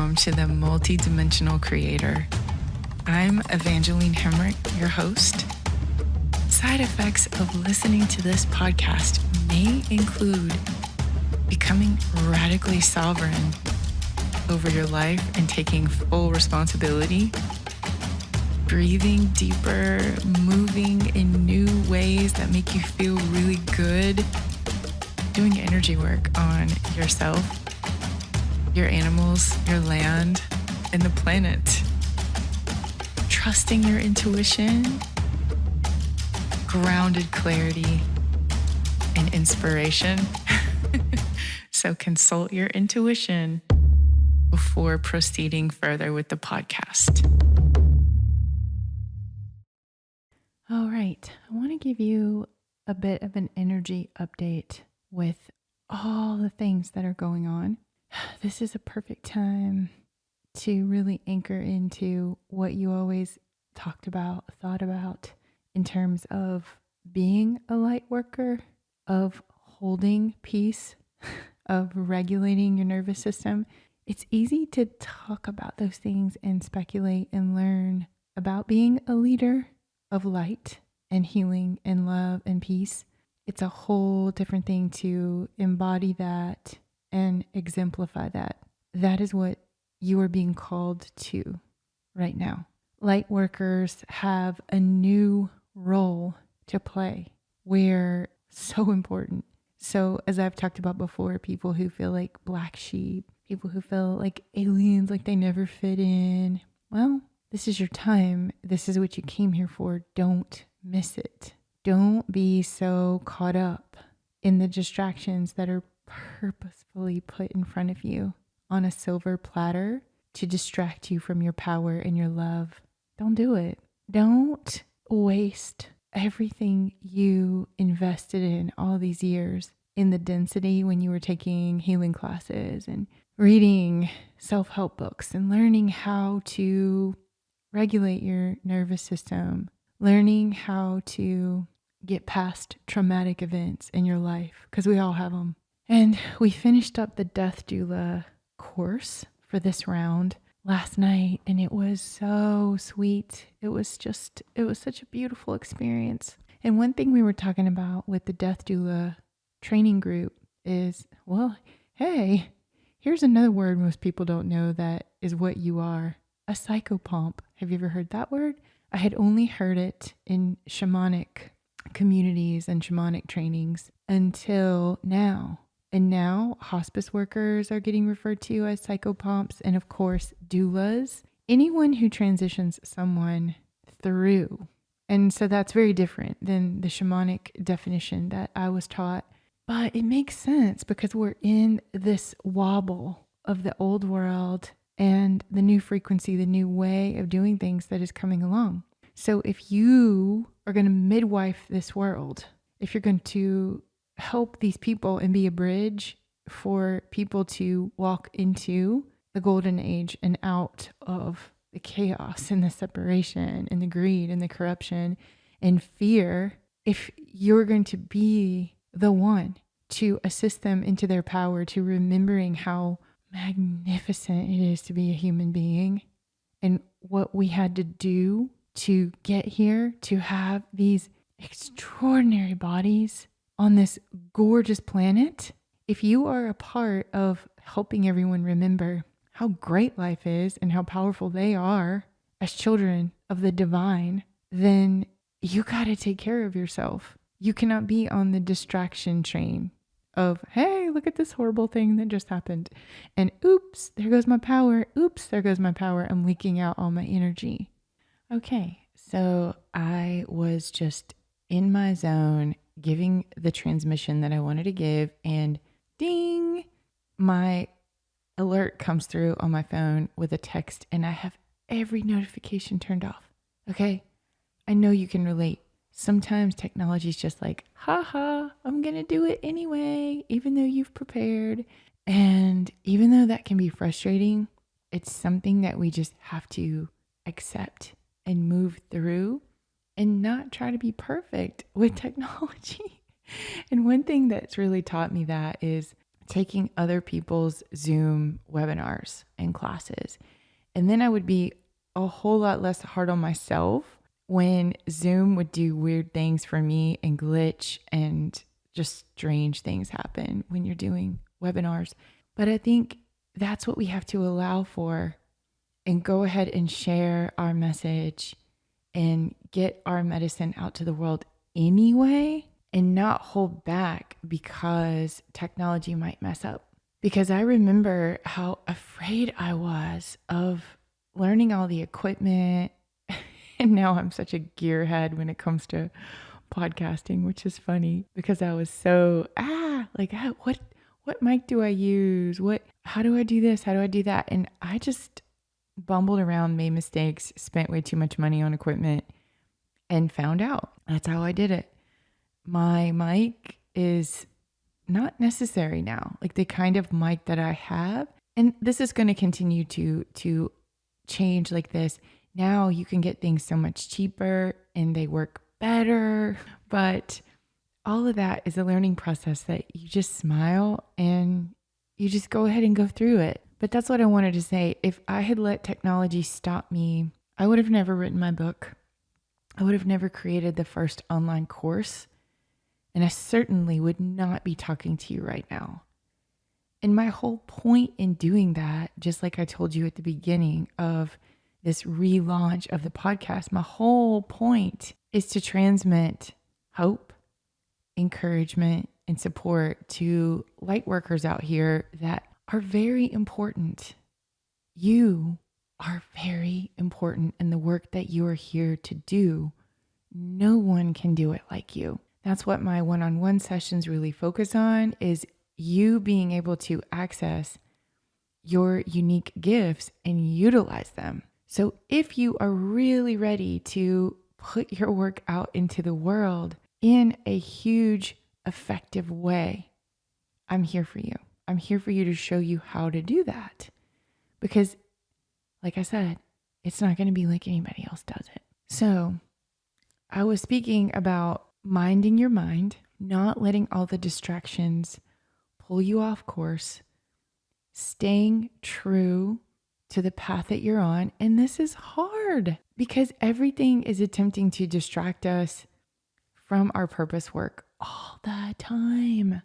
welcome to the Multidimensional Creator. I'm Evangeline Hemrick, your host. Side effects of listening to this podcast may include becoming radically sovereign over your life and taking full responsibility, breathing deeper, moving in new ways that make you feel really good, doing energy work on yourself, your animals, your land, and the planet. Trusting your intuition, grounded clarity, and inspiration. So consult your intuition before proceeding further with the podcast. All right, I want to give you a bit of an energy update with all the things that are going on. This is a perfect time to really anchor into what you always thought about in terms of being a light worker, of holding peace, of regulating your nervous system. It's easy to talk about those things and speculate and learn about being a leader of light and healing and love and peace. It's a whole different thing to embody that and exemplify that. That is what you are being called to right now. Light workers have a new role to play. We're so important. So as I've talked about before, people who feel like black sheep, people who feel like aliens, like they never fit in. Well, this is your time. This is what you came here for. Don't miss it. Don't be so caught up in the distractions that are purposefully put in front of you on a silver platter to distract you from your power and your love. Don't do it. Don't waste everything you invested in all these years in the density when you were taking healing classes and reading self-help books and learning how to regulate your nervous system, learning how to get past traumatic events in your life, because we all have them. And we finished up the Death Doula course for this round last night, and it was so sweet. It was such a beautiful experience. And one thing we were talking about with the Death Doula training group is, well, hey, here's another word most people don't know that is what you are, a psychopomp. Have you ever heard that word? I had only heard it in shamanic communities and shamanic trainings until now. And now hospice workers are getting referred to as psychopomps, and of course doulas, anyone who transitions someone through. And so that's very different than the shamanic definition that I was taught. But it makes sense because we're in this wobble of the old world and the new frequency, the new way of doing things that is coming along. So if you are going to midwife this world, if you're going to help these people and be a bridge for people to walk into the golden age and out of the chaos and the separation and the greed and the corruption and fear, if you're going to be the one to assist them into their power, to remembering how magnificent it is to be a human being and what we had to do to get here, to have these extraordinary bodies on this gorgeous planet. If you are a part of helping everyone remember how great life is and how powerful they are as children of the divine, then you got to take care of yourself. You cannot be on the distraction train of, hey, look at this horrible thing that just happened. And oops, there goes my power. Oops, there goes my power. I'm leaking out all my energy. Okay, so I was just in my zone giving the transmission that I wanted to give, and ding, my alert comes through on my phone with a text, and I have every notification turned off. Okay, I know you can relate. Sometimes technology is just like, haha, I'm going to do it anyway, even though you've prepared. And even though that can be frustrating, it's something that we just have to accept and move through and not try to be perfect with technology. And one thing that's really taught me that is taking other people's Zoom webinars and classes. And then I would be a whole lot less hard on myself when Zoom would do weird things for me and glitch and just strange things happen when you're doing webinars. But I think that's what we have to allow for and go ahead and share our message and get our medicine out to the world anyway and not hold back because technology might mess up. Because I remember how afraid I was of learning all the equipment. And now I'm such a gearhead when it comes to podcasting, which is funny because I was so, what mic do I use? How do I do this? How do I do that? And I just bumbled around, made mistakes, spent way too much money on equipment and found out. That's how I did it. My mic is not necessary now, like the kind of mic that I have. And this is going to continue to change like this. Now you can get things so much cheaper and they work better. But all of that is a learning process that you just smile and you just go ahead and go through it. But that's what I wanted to say. If I had let technology stop me, I would have never written my book. I would have never created the first online course. And I certainly would not be talking to you right now. And my whole point in doing that, just like I told you at the beginning of this relaunch of the podcast, my whole point is to transmit hope, encouragement, and support to lightworkers out here that are very important. You are very important in the work that you are here to do. No one can do it like you. That's what my one-on-one sessions really focus on, is you being able to access your unique gifts and utilize them. So if you are really ready to put your work out into the world in a huge, effective way, I'm here for you. I'm here for you to show you how to do that. Because, like I said, it's not going to be like anybody else does it. So I was speaking about minding your mind, not letting all the distractions pull you off course, staying true to the path that you're on. And this is hard because everything is attempting to distract us from our purpose work all the time.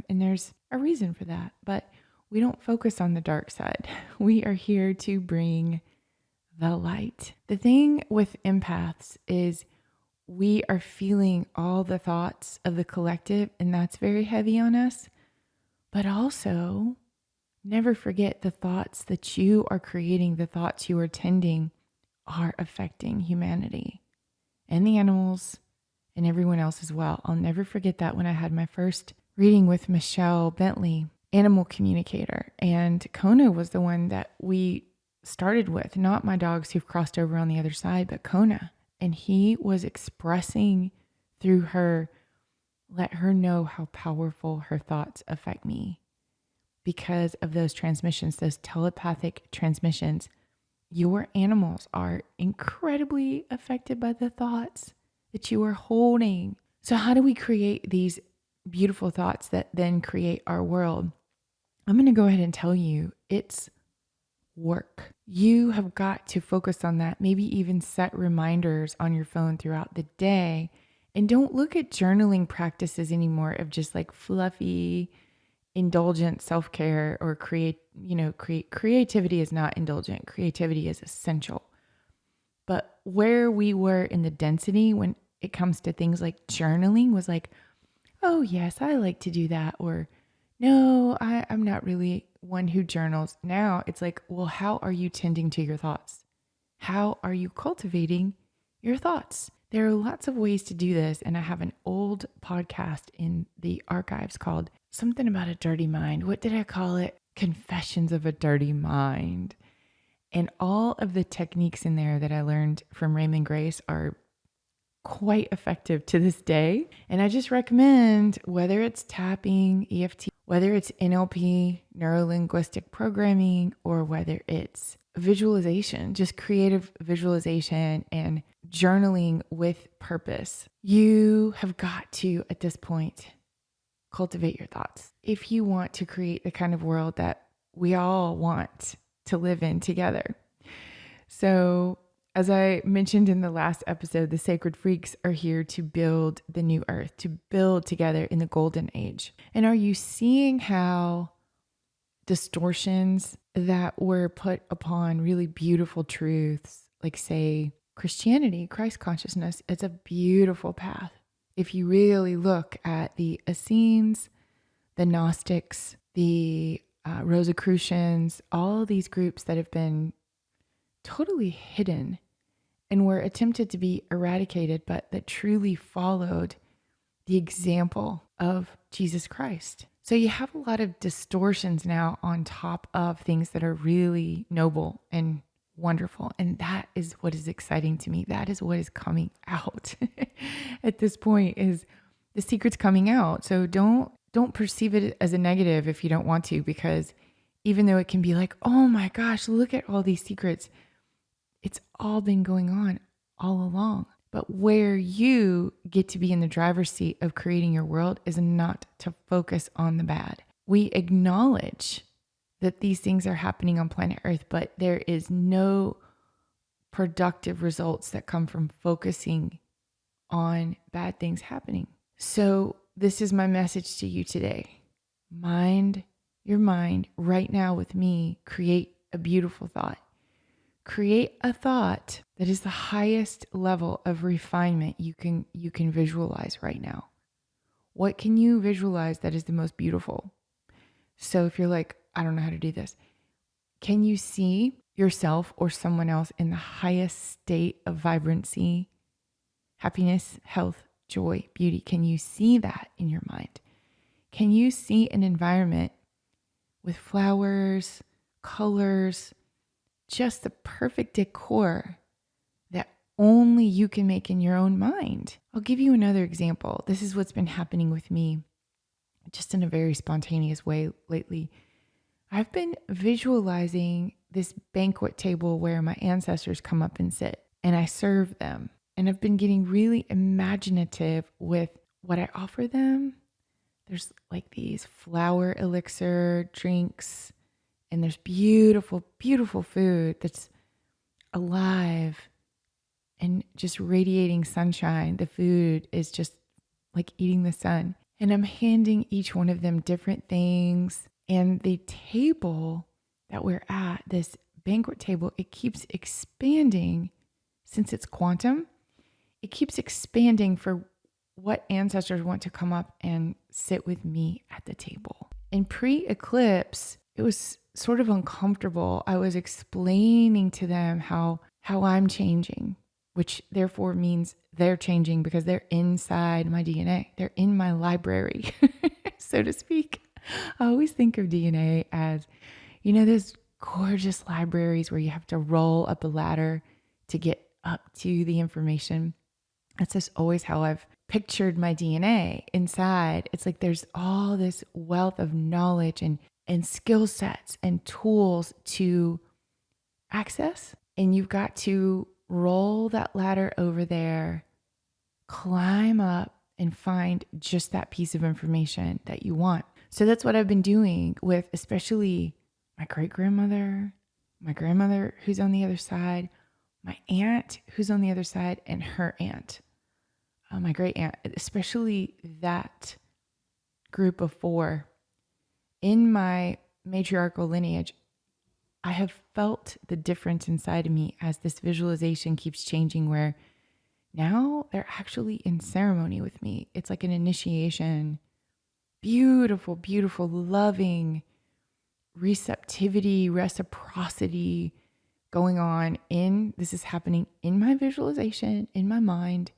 And there's a reason for that, but we don't focus on the dark side. We are here to bring the light. The thing with empaths is we are feeling all the thoughts of the collective, and that's very heavy on us. But also, never forget the thoughts that you are creating, the thoughts you are tending are affecting humanity and the animals and everyone else as well. I'll never forget that when I had my first reading with Michelle Bentley, animal communicator. And Kona was the one that we started with, not my dogs who've crossed over on the other side, but Kona. And he was expressing through her, let her know how powerful her thoughts affect me. Because of those transmissions, those telepathic transmissions, your animals are incredibly affected by the thoughts that you are holding. So how do we create these beautiful thoughts that then create our world? I'm going to go ahead and tell you, it's work. You have got to focus on that. Maybe even set reminders on your phone throughout the day. And don't look at journaling practices anymore of just like fluffy, indulgent self-care or creativity is not indulgent. Creativity is essential. But where we were in the density when it comes to things like journaling was like, oh yes, I like to do that. Or no, I'm not really one who journals. Now it's like, well, how are you tending to your thoughts? How are you cultivating your thoughts? There are lots of ways to do this. And I have an old podcast in the archives called something about a dirty mind. What did I call it? Confessions of a Dirty Mind. And all of the techniques in there that I learned from Raymond Grace are quite effective to this day. And I just recommend, whether it's tapping, EFT, whether it's NLP, neuro-linguistic programming, or whether it's visualization, just creative visualization and journaling with purpose. You have got to, at this point, cultivate your thoughts. If you want to create the kind of world that we all want to live in together. So, as I mentioned in the last episode, the sacred freaks are here to build the new earth, to build together in the golden age. And are you seeing how distortions that were put upon really beautiful truths, like say Christianity, Christ consciousness, it's a beautiful path. If you really look at the Essenes, the Gnostics, the Rosicrucians, all these groups that have been totally hidden and were attempted to be eradicated, but that truly followed the example of Jesus Christ. So you have a lot of distortions now on top of things that are really noble and wonderful. And that is what is exciting to me. That is what is coming out at this point, is the secret's coming out. So don't perceive it as a negative if you don't want to, because even though it can be like, oh my gosh, look at all these secrets, it's all been going on all along. But where you get to be in the driver's seat of creating your world is not to focus on the bad. We acknowledge that these things are happening on planet Earth, but there is no productive results that come from focusing on bad things happening. So this is my message to you today. Mind your mind right now with me. Create a beautiful thought. Create a thought that is the highest level of refinement you can visualize right now. What can you visualize that is the most beautiful? So if you're like, I don't know how to do this, can you see yourself or someone else in the highest state of vibrancy, happiness, health, joy, beauty? Can you see that in your mind? Can you see an environment with flowers, colors, just the perfect decor that only you can make in your own mind? I'll give you another example. This is what's been happening with me just in a very spontaneous way lately. I've been visualizing this banquet table where my ancestors come up and sit and I serve them. And I've been getting really imaginative with what I offer them. There's like these flower elixir drinks, and there's beautiful, beautiful food that's alive and just radiating sunshine. The food is just like eating the sun. And I'm handing each one of them different things. And the table that we're at, this banquet table, it keeps expanding since it's quantum. It keeps expanding for what ancestors want to come up and sit with me at the table. In pre-eclipse, it was sort of uncomfortable. I was explaining to them how I'm changing, which therefore means they're changing because they're inside my DNA. They're in my library, so to speak. I always think of DNA as, those gorgeous libraries where you have to roll up a ladder to get up to the information. That's just always how I've pictured my DNA inside. It's like there's all this wealth of knowledge and skill sets and tools to access. And you've got to roll that ladder over there, climb up, and find just that piece of information that you want. So that's what I've been doing with especially my great-grandmother, my grandmother who's on the other side, my aunt who's on the other side, and her aunt, my great aunt, especially that group of 4. In my matriarchal lineage, I have felt the difference inside of me as this visualization keeps changing, where now they're actually in ceremony with me. It's like an initiation. Beautiful, beautiful, loving receptivity, reciprocity going on this is happening in my visualization, in my mind,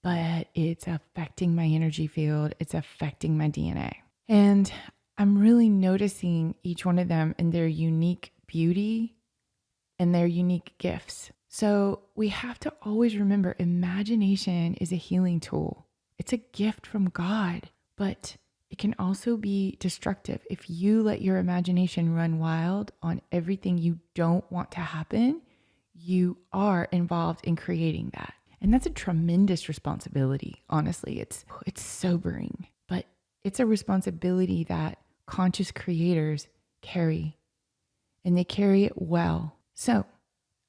but it's affecting my energy field. It's affecting my DNA. And I'm really noticing each one of them in their unique beauty and their unique gifts. So we have to always remember, imagination is a healing tool. It's a gift from God, but it can also be destructive. If you let your imagination run wild on everything you don't want to happen, you are involved in creating that. And that's a tremendous responsibility. Honestly, it's sobering, but It's a responsibility that conscious creators carry, and they carry it well. So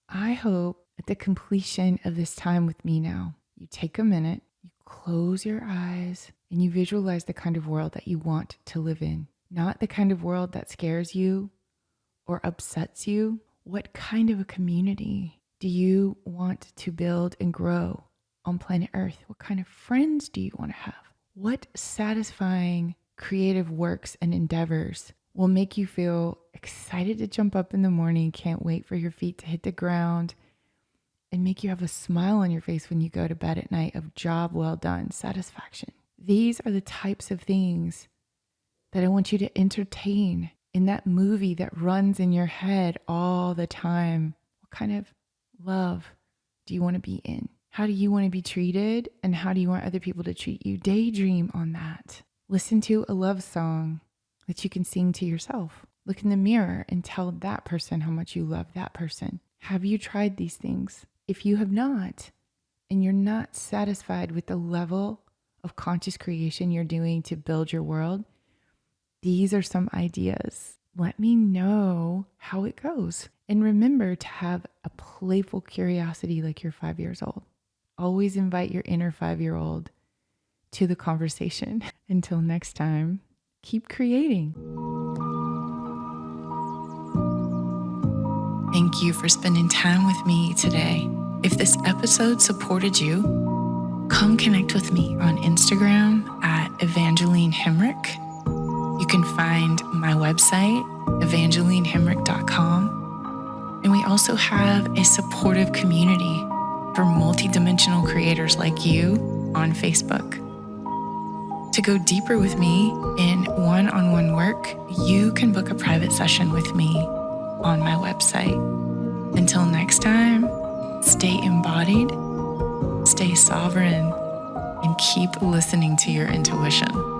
I hope at the completion of this time with me now, you take a minute, you close your eyes, and you visualize the kind of world that you want to live in. Not the kind of world that scares you or upsets you. What kind of a community do you want to build and grow on planet Earth? What kind of friends do you want to have? What satisfying creative works and endeavors will make you feel excited to jump up in the morning, can't wait for your feet to hit the ground, and make you have a smile on your face when you go to bed at night of job well done, satisfaction? These are the types of things that I want you to entertain in that movie that runs in your head all the time. What kind of love do you want to be in? How do you want to be treated? And how do you want other people to treat you? Daydream on that. Listen to a love song that you can sing to yourself. Look in the mirror and tell that person how much you love that person. Have you tried these things? If you have not, and you're not satisfied with the level of conscious creation you're doing to build your world, these are some ideas. Let me know how it goes. And remember to have a playful curiosity like you're 5 years old. Always invite your inner 5-year-old to the conversation. Until next time, keep creating. Thank you for spending time with me today. If this episode supported you, come connect with me on Instagram at Evangeline Hemrick. You can find my website, evangelinehemrick.com. And we also have a supportive community for multidimensional creators like you on Facebook. To go deeper with me in one-on-one work, you can book a private session with me on my website. Until next time, stay embodied, stay sovereign, and keep listening to your intuition.